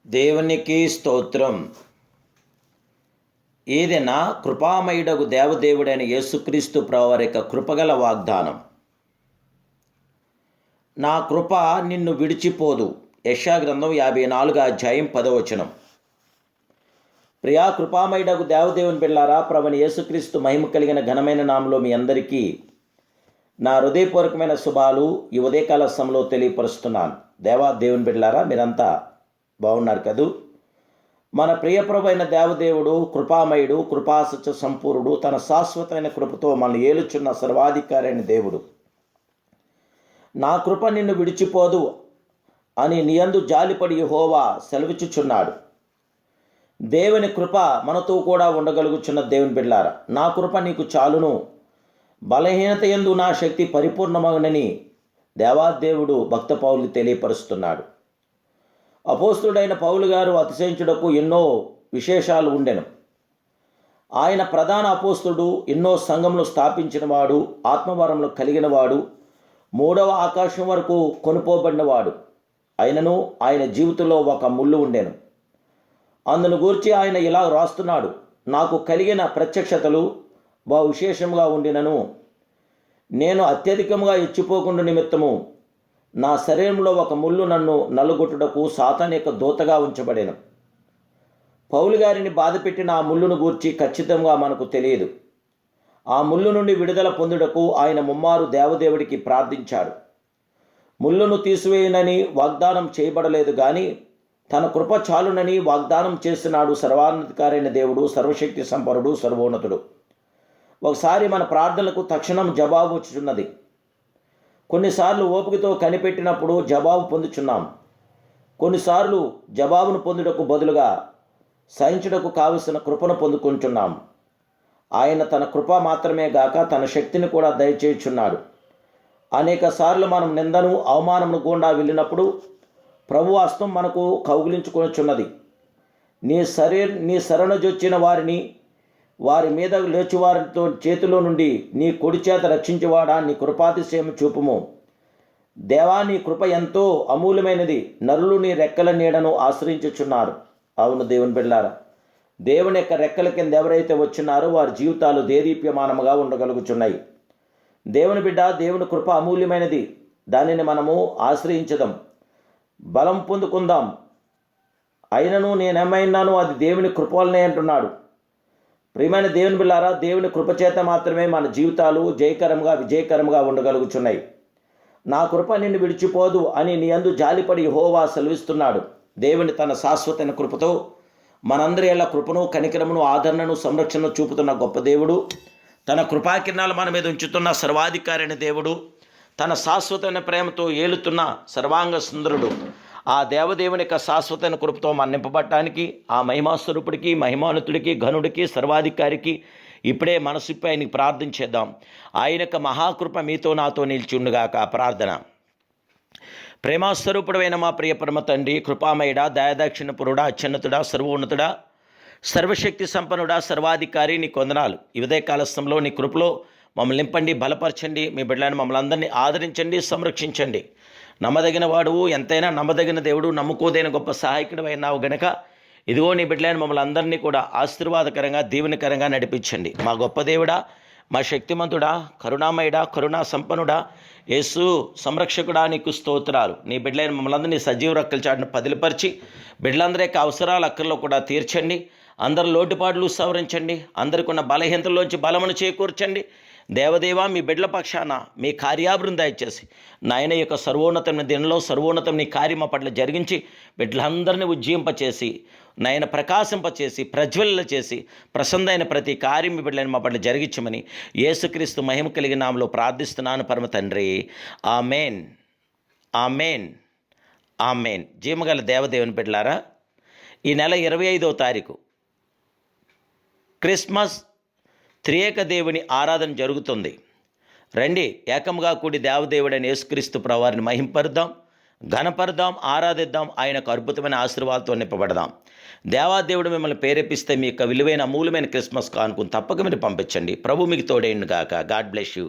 దేవునికి స్తోత్రం. ఏదైనా కృపామయుడగు దేవదేవుడైన యేసుక్రీస్తు ప్రభువారి యొక్క కృపగల వాగ్దానం. నా కృప నిన్ను విడిచిపోదు. యెషయా గ్రంథం 54 అధ్యాయం 10వ వచనం. ప్రియా కృపామయుడగు దేవదేవుని బిడ్డలారా, ప్రభువైన యేసుక్రీస్తు మహిమ కలిగిన ఘనమైన నామములో మీ అందరికీ నా హృదయపూర్వకమైన శుభాలు ఈ ఉదయకాల సమయంలో తెలియపరుస్తున్నాను. దేవుని బిడ్డలారా, మీరంతా బాగున్నారు కదూ? మన ప్రియప్రభైన దేవదేవుడు కృపామయుడు, కృపాసత్య సంపూర్ణుడు, తన శాశ్వతమైన కృపతో మనల్ని ఏలుచున్న సర్వాధికారి అయిన దేవుడు. నా కృప నిన్ను విడిచిపోదు అని నీయందు జాలిపడి యెహోవా సెలవిచ్చుచున్నాడు. దేవుని కృప మనతో కూడా ఉండగలుగుచున్న దేవుని బిడ్డలారా, నా కృప నీకు చాలును, బలహీనత యందు నా శక్తి పరిపూర్ణమగునని దేవాదేవుడు భక్త పౌలుకి తెలియపరుస్తున్నాడు. అపోస్తుడైన పౌలు గారు అతిశయించుటకు ఎన్నో విశేషాలు ఉండెను. ఆయన ప్రధాన అపోస్తుడు, ఎన్నో సంఘములు స్థాపించినవాడు, ఆత్మవరములు కలిగినవాడు, 3వ ఆకాశం వరకు కొనుపోబడినవాడు. అయినను ఆయన జీవితంలో ఒక ముళ్ళు ఉండెను. అందును గూర్చి ఆయన ఇలా రాస్తున్నాడు: నాకు కలిగిన ప్రత్యక్షతలు బహు విశేషంగా ఉండినను, నేను అత్యధికంగా ఇచ్చిపోకుండా నిమిత్తము నా శరీరంలో ఒక ముళ్ళు నన్ను నలుగొట్టుటకు సాతాను యొక్క దూతగా ఉంచబడెను. పౌలు గారిని బాధపెట్టిన ఆ ముళ్ళును గూర్చి ఖచ్చితంగా మనకు తెలియదు. ఆ ముళ్ళు నుండి విడుదల పొందుటకు ఆయన ముమ్మారు దేవదేవుడికి ప్రార్థించాడు. ముళ్ళును తీసివేయనని వాగ్దానం చేయబడలేదు, కానీ తన కృప చాలునని వాగ్దానం చేస్తున్నాడు సర్వాధికారైన దేవుడు, సర్వశక్తి సంపన్నుడు, సర్వోన్నతుడు. ఒకసారి మన ప్రార్థనలకు తక్షణం జవాబు వచ్చుచున్నది. కొన్నిసార్లు ఓపికతో కనిపెట్టినప్పుడు జవాబు పొందుచున్నాం. కొన్నిసార్లు జవాబును పొందుటకు బదులుగా సహించుటకు కావలసిన కృపను పొందుకుంటున్నాం. ఆయన తన కృప మాత్రమే గాక తన శక్తిని కూడా దయచేయుచున్నాడు. అనేక సార్లు మనం నిందను, అవమానమును గుండా వెళ్ళినప్పుడు ప్రభు హస్తం మనకు కౌగిలించుకొనుచున్నది. నీ శరణుజొచ్చిన వారి మీద లేచివారితో చేతిలో నుండి నీ కుడి చేత రక్షించేవాడా, నీ కృపాతిశయం చూపుము. దేవా, నీ కృప ఎంతో అమూల్యమైనది, నరులు నీ రెక్కల నీడను ఆశ్రయించుచున్నారు. అవును దేవుని బిడ్డలారా, దేవుని యొక్క రెక్కల కింద ఎవరైతే వచ్చినారో వారి జీవితాలు దేదీప్యమానముగా ఉండగలుగుచున్నాయి. దేవుని బిడ్డ, దేవుని కృప అమూల్యమైనది, దానిని మనము ఆశ్రయించదాం, బలం పొందుకుందాం. అయినను నేనేమైనాను అది దేవుని కృప వల్లనే అంటున్నాడు. ప్రియమైన దేవుని బిడ్డలారా, దేవుని కృపచేత మాత్రమే మన జీవితాలు విజయకరంగా ఉండగలుగుచున్నాయి. నా కృప నిన్ను విడిచిపోదు అని నీ యందు జాలిపడి యెహోవా సెలవిస్తున్నాడు. దేవుని తన శాశ్వతమైన కృపతో మనందరి ఎల్ల కృపను, కనికరమును, ఆదరణను, సంరక్షణను చూపుతున్న గొప్ప దేవుడు, తన కృపాకిరణాలు మన మీద ఉంచుతున్న సర్వాధికారి అయిన దేవుడు, తన శాశ్వతమైన ప్రేమతో ఏలుతున్న సర్వాంగ సుందరుడు, ఆ దేవదేవుని యొక్క శాశ్వతమైన కృపతో మనం నింపబడటానికి, ఆ మహిమాస్వరూపుడికి, మహిమానుతుడికి, ఘనుడికి, సర్వాధికారికి ఇప్పుడే మనసుపై ఆయనకి ప్రార్థన చేద్దాం. ఆయన యొక్క మహాకృప మీతో నాతో నిలిచి ఉండుగాక. ప్రార్థన. ప్రేమాస్వరూపుడైన మా ప్రియ పరమ తండ్రి, కృపామయుడా, దయాదాక్షిణ్యపురుడా, అత్యున్నతుడా, సర్వోన్నతుడా, సర్వశక్తి సంపన్నుడా, సర్వాధికారి, నీ కొందనాలు. ఈ ఉదయకాల సమయంలో నీ కృపలో మమ్మల్ని నింపండి, బలపరచండి. మీ బిడ్డలను మమ్మల్ని అందరినీ ఆదరించండి, సంరక్షించండి. నమ్మదగిన వాడు, ఎంతైనా నమ్మదగిన దేవుడు, నమ్ముకోదైన గొప్ప సహాయకుడు అయినావు గనక ఇదిగో నీ బిడ్డలను మమ్మల్ని అందరినీ కూడా ఆశీర్వాదకరంగా, దీవెనకరంగా నడిపించండి. మా గొప్ప దేవుడా, మా శక్తిమంతుడా, కరుణామయుడా, కరుణా సంపన్నుడా, యేసు సంరక్షకుడా, నీకు స్తోత్రాలు. నీ బిడ్డలైన మమ్మల్ని అందరినీ సజీవ రక్కల చాటును పదిలిపరిచి బిడ్డలందరి యొక్క అవసరాలు అక్కర్లో కూడా తీర్చండి. అందరి లోటుపాట్లు సవరించండి. అందరికి ఉన్న బలహీనతల్లోంచి బలమును చేకూర్చండి. దేవదేవా, మీ బిడ్డల పక్షాన మీ కార్యాభివృద్ధి దయచేసి నాయన యొక్క సర్వోన్నతమైన దినంలో సర్వోన్నతం నీ కార్యమ పట్ల జరిగించి బిడ్డలందరినీ ఉజ్జీంపచేసి, నాయన ప్రకాశింపచేసి, ప్రజ్వల్ల చేసి, ప్రసన్నమైన ప్రతి కార్యం మీ బిడ్డలను మా పట్ల జరిగించమని యేసుక్రీస్తు మహిమ కలిగిన నామములో ప్రార్థిస్తున్నాను పరమ తండ్రి. ఆమేన్, ఆమేన్, ఆమేన్. జీవగల దేవదేవుని బిడ్డలారా, ఈ నెల 25వ తారీఖు క్రిస్మస్ త్రియేక దేవుని ఆరాధన జరుగుతుంది. రండి, ఏకముగా కూడి దేవదేవుడైన యేసుక్రీస్తు ప్రభువారిని మహింపరుద్దాం, ఘనపరుద్దాం, ఆరాధిద్దాం. ఆయనకు అద్భుతమైన ఆశీర్వాదాలతో నింపబడదాం. దేవాదేవుడు మిమ్మల్ని ప్రేరేపిస్తే మీ యొక్క విలువైన అమూల్యమైన క్రిస్మస్ కానుకను తప్పక మీరు పంపించండి. ప్రభు మీకు తోడేయండి గాక. God bless you.